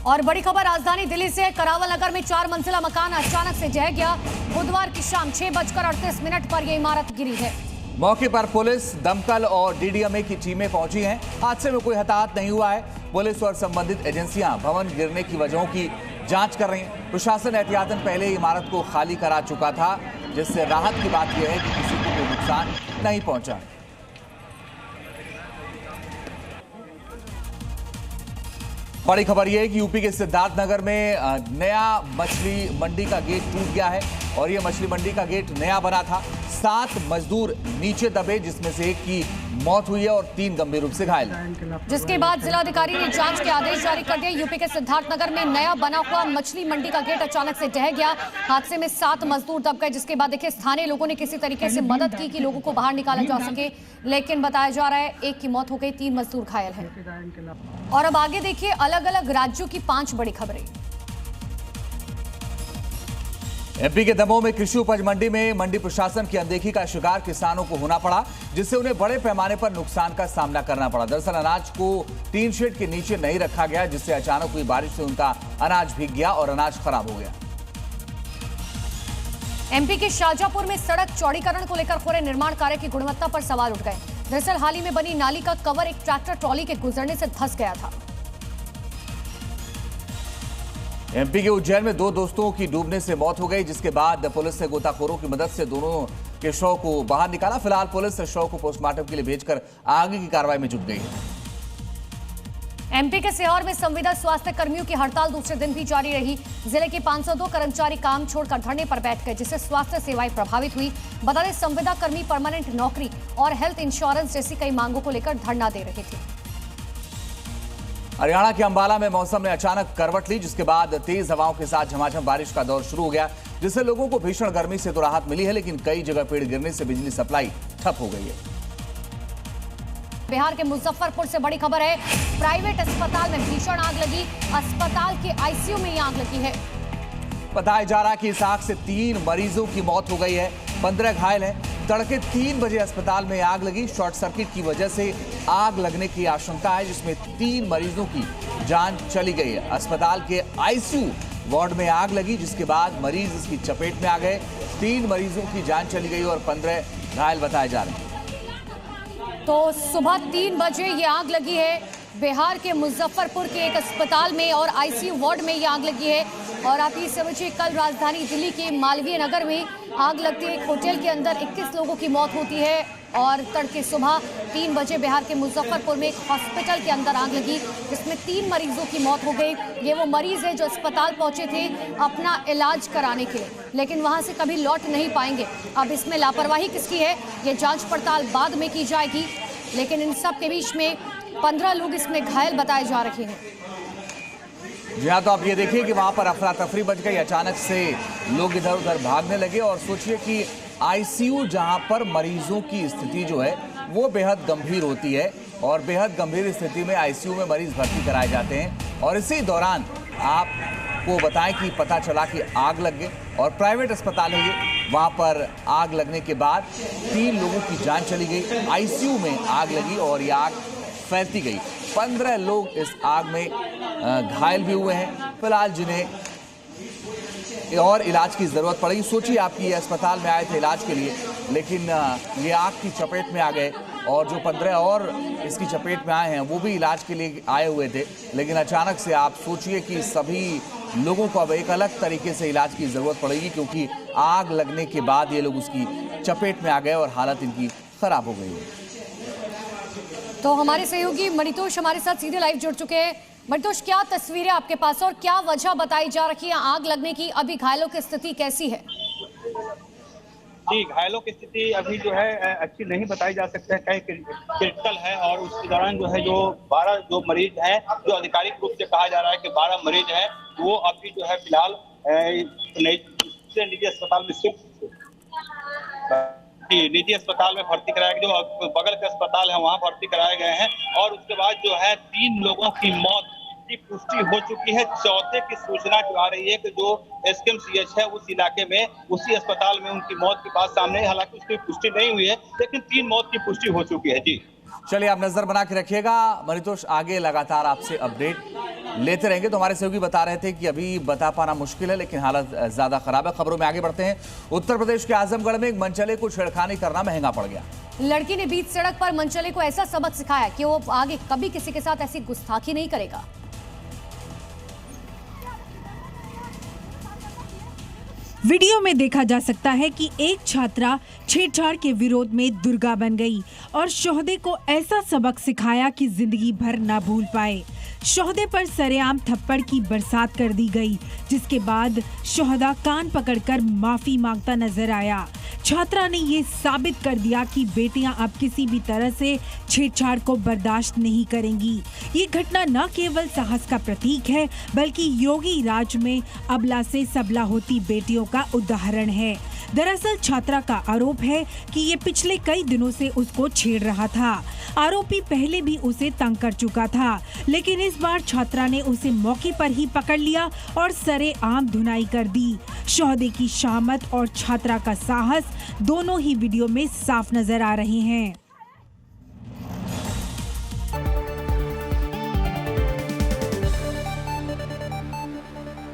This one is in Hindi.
और बड़ी खबर राजधानी दिल्ली से। करावल नगर में 4 मंजिला मकान अचानक से ढह गया। बुधवार की शाम 6:38 पर यह इमारत गिरी है। मौके पर पुलिस, दमकल और डीडीएमए की टीमें पहुंची हैं। हादसे में कोई हताहत नहीं हुआ है। पुलिस और संबंधित एजेंसियां भवन गिरने की वजहों की जांच कर रही हैं। प्रशासन एहतियातन पहले इमारत को खाली करा चुका था, जिससे राहत की बात यह है कि किसी को कोई नुकसान नहीं पहुंचा। बड़ी खबर यह है कि यूपी के सिद्धार्थनगर में नया मछली मंडी का गेट टूट गया है और यह मछली मंडी का गेट नया बना था। 7 मजदूर नीचे दबे, जिसमें से एक की मौत हुई है और 3 गंभीर रूप से घायल, जिसके बाद जिलाधिकारी ने जांच के आदेश जारी कर दिए। यूपी के सिद्धार्थनगर में नया बना हुआ मछली मंडी का गेट अचानक से ढह गया। हादसे में 7 मजदूर दब गए, जिसके बाद देखिए स्थानीय लोगों ने किसी तरीके से मदद की कि लोगों को बाहर निकाला जा सके, लेकिन बताया जा रहा है एक की मौत हो गई, 3 मजदूर घायल हैं। और अब आगे देखिए अलग अलग राज्यों की 5 बड़ी खबरें। एमपी के दमोह में कृषि उपज मंडी में मंडी प्रशासन की अनदेखी का शिकार किसानों को होना पड़ा, जिससे उन्हें बड़े पैमाने पर नुकसान का सामना करना पड़ा। दरअसल अनाज को टीन शेड के नीचे नहीं रखा गया, जिससे अचानक हुई बारिश से उनका अनाज भीग गया और अनाज खराब हो गया। एमपी के शाहजहांपुर में सड़क चौड़ीकरण को लेकर हो रहे निर्माण कार्य की गुणवत्ता पर सवाल उठ गए। दरअसल हाल ही में बनी नाली का कवर एक ट्रैक्टर ट्रॉली के गुजरने से धंस गया था। एमपी के उज्जैन में 2 दोस्तों की डूबने से मौत हो गई, जिसके बाद पुलिस ने गोताखोरों की मदद से दोनों के शव को बाहर निकाला। फिलहाल पुलिस शव को पोस्टमार्टम के लिए भेजकर आगे की कार्रवाई में जुट गई है। एमपी के सीहोर में संविदा स्वास्थ्य कर्मियों की हड़ताल दूसरे दिन भी जारी रही। जिले के 502 कर्मचारी काम छोड़कर धरने पर बैठ गए, जिससे स्वास्थ्य सेवाएं प्रभावित हुई। बता दें संविदा कर्मी परमानेंट नौकरी और हेल्थ इंश्योरेंस जैसी कई मांगों को लेकर धरना दे रहे थे। हरियाणा के अंबाला में मौसम ने अचानक करवट ली, जिसके बाद तेज हवाओं के साथ झमाझम बारिश का दौर शुरू हो गया, जिससे लोगों को भीषण गर्मी से तो राहत मिली है, लेकिन कई जगह पेड़ गिरने से बिजली सप्लाई ठप हो गई है। बिहार के मुजफ्फरपुर से बड़ी खबर है। प्राइवेट अस्पताल में भीषण आग लगी। अस्पताल के आईसीयू में यह आग लगी है। बताया जा रहा है कि इस आग से 3 मरीजों की मौत हो गई है, 15 घायल हैं। तड़के 3 बजे अस्पताल में आग लगी। शॉर्ट सर्किट की वजह से आग लगने की आशंका है, जिसमें 3 मरीजों की जान चली गई है। अस्पताल के आईसीयू वार्ड में आग लगी, जिसके बाद मरीज इसकी चपेट में आ गए। 3 मरीजों की जान चली गई और 15 घायल बताए जा रहे हैं। तो सुबह 3 बजे ये आग लगी है बिहार के मुजफ्फरपुर के एक अस्पताल में और आईसीयू वार्ड में ये आग लगी है। और आप ये समझिए कल राजधानी दिल्ली के मालवीय नगर में आग लगती है। एक होटल के अंदर 21 लोगों की मौत होती है और तड़के सुबह 3 बजे बिहार के मुजफ्फरपुर में एक हॉस्पिटल के अंदर आग लगी, जिसमें 3 मरीजों की मौत हो गई। ये वो मरीज है जो अस्पताल पहुंचे थे अपना इलाज कराने के लिए, लेकिन वहां से कभी लौट नहीं पाएंगे। अब इसमें लापरवाही किसकी है, ये जांच पड़ताल बाद में की जाएगी, लेकिन इन सब के बीच में 15 लोग इसमें घायल बताए जा रहे हैं। जी हाँ, तो आप ये देखिए कि वहां पर अफरा तफरी मच गई। अचानक से लोग इधर उधर भागने लगे और सोचिए कि आईसीयू जहां पर मरीजों की स्थिति जो है वो बेहद गंभीर होती है और बेहद गंभीर स्थिति में आईसीयू में मरीज भर्ती कराए जाते हैं। और इसी दौरान आपको बताएं कि पता चला कि आग लग गई और प्राइवेट अस्पताल है ये, वहां पर आग लगने के बाद 3 लोगों की जान चली गई। आईसीयू में आग लगी और ये आग फैलती गई। 15 लोग इस आग में घायल भी हुए हैं। फिलहाल जिन्हें और इलाज की जरूरत पड़ेगी। सोचिए आपकी ये अस्पताल में आए थे इलाज के लिए, लेकिन ये आग की चपेट में आ गए और जो 15 और इसकी चपेट में आए हैं वो भी इलाज के लिए आए हुए थे, लेकिन अचानक से आप सोचिए कि सभी लोगों को अब एक अलग तरीके से इलाज की जरूरत पड़ेगी, क्योंकि आग लगने के बाद ये लोग उसकी चपेट में आ गए और हालत इनकी खराब हो गई है। तो हमारे सहयोगी मणितोष हमारे साथ सीधे लाइव जुड़ चुके हैं। मणितोष, क्या तस्वीरें आपके पास और क्या वजह बताई जा रही है आग लगने की? अभी घायलों की स्थिति कैसी है? जी, घायलों की स्थिति अभी जो है अच्छी नहीं बताई जा सकती है, कई क्रिटिकल है। और उसके दौरान जो है जो 12 जो मरीज हैं, जो आधिकारिक रूप से कहा जा रहा है कि 12 मरीज हैं, वो अभी जो है फिलहाल निजी अस्पताल में शिफ्ट निजी अस्पताल में भर्ती कराया गया। जो बगल के अस्पताल है वहां भर्ती कराए गए हैं। और उसके बाद जो है 3 लोगों की मौत की पुष्टि हो चुकी है। चौथे की सूचना जो आ रही है कि जो एसकेएमसीएच है उस इलाके में, उसी अस्पताल में उनकी मौत की बात सामने है। हालांकि उसकी पुष्टि नहीं हुई है, लेकिन 3 मौत की पुष्टि हो चुकी है। जी चलिए, आप नजर बना के रखिएगा। मणितोष, आगे लगातार आपसे अपडेट लेते रहेंगे। तो हमारे सहयोगी बता रहे थे कि अभी बता पाना मुश्किल है, लेकिन हालत ज्यादा खराब है। खबरों में आगे बढ़ते हैं। उत्तर प्रदेश के आजमगढ़ में एक मनचले को छेड़खानी करना महंगा पड़ गया। लड़की ने बीच सड़क पर मनचले को ऐसा सबक सिखाया कि वो आगे कभी किसी के साथ ऐसी गुस्ताखी नहीं करेगा। वीडियो में देखा जा सकता है कि एक छात्रा छेड़छाड़ के विरोध में दुर्गा बन गई और शोहदे को ऐसा सबक सिखाया कि जिंदगी भर ना भूल पाए। शोहदे पर सरेआम थप्पड़ की बरसात कर दी गई, जिसके बाद शोहदा कान पकड़कर माफी मांगता नजर आया। छात्रा ने ये साबित कर दिया कि बेटियां अब किसी भी तरह से छेड़छाड़ को बर्दाश्त नहीं करेंगी। ये घटना न केवल साहस का प्रतीक है, बल्कि योगी राज में अबला से सबला होती बेटियों का उदाहरण है। दरअसल छात्रा का आरोप है कि ये पिछले कई दिनों से उसको छेड़ रहा था। आरोपी पहले भी उसे तंग कर चुका था, लेकिन इस बार छात्रा ने उसे मौके पर ही पकड़ लिया और सरेआम धुनाई कर दी। शोहदे की शामत और छात्रा का साहस दोनों ही वीडियो में साफ नजर आ रहे हैं।